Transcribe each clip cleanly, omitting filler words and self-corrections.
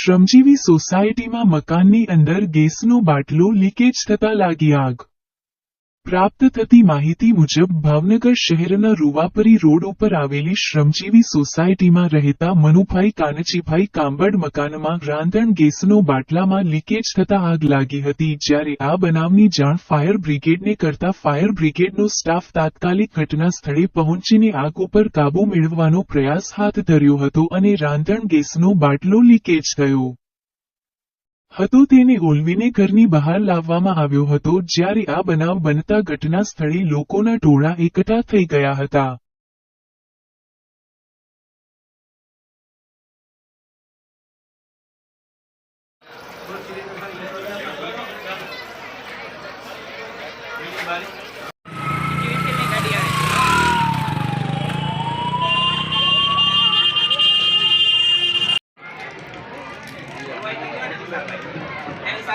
શ્રમજીવી સોસાયટીમાં મકાનની અંદર ગેસનો બાટલો લીકેજ થતા લાગી આગ। પ્રાપ્ત થતી માહિતી મુજબ ભાવનગર શહેરના રૂવાપરી રોડ ઉપર આવેલી શ્રમજીવી સોસાયટીમાં રહેતા મનુભાઈ કાનજીભાઈ કાંબડ મકાનમાં રાંધણ ગેસનો બાટલામાં લીકેજ થતા આગ લાગી હતી। જ્યારે આ બનાવની જાણ ફાયર બ્રિગેડને કરતા ફાયર બ્રિગેડનો સ્ટાફ તાત્કાલિક ઘટના સ્થળે પહોંચીને આગ ઉપર કાબૂ મેળવવાનો પ્રયાસ હાથ ધર્યો હતો અને રાંધણ ગેસનો બાટલો લીકેજ થયો હતો તેને ઓલવીને ઘરની બહાર લાવવામાં આવ્યો હતો। જ્યારે આ બનાવ બનતા ઘટના સ્થળે લોકોના ટોળા એકઠા થઈ ગયા હતા।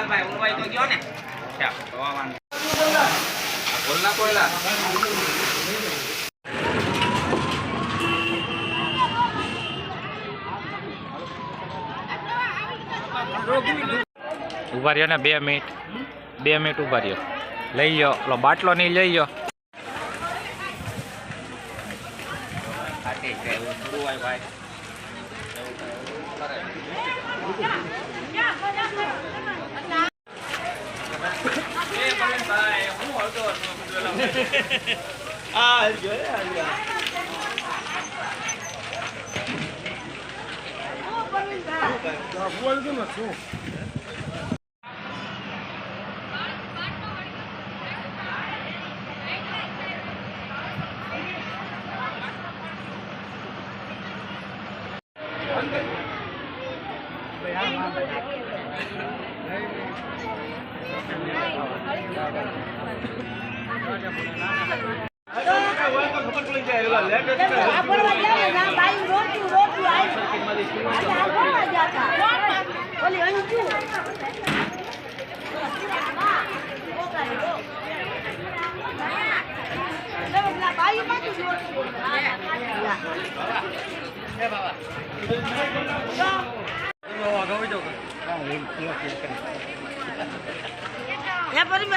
ભાઈ ઉંવાઈ તો ગયો ને બોલના કોયલા ઉભા રહ્યો ને 2 મિનિટ ઉભા રહ્યો લઈ ગયો પેલો બાટલો નહીં લઈ ગયો ભાઈ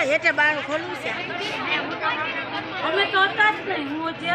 હેઠે બાર ખોલવું છે અમે તો હતા જ નહીં હું જે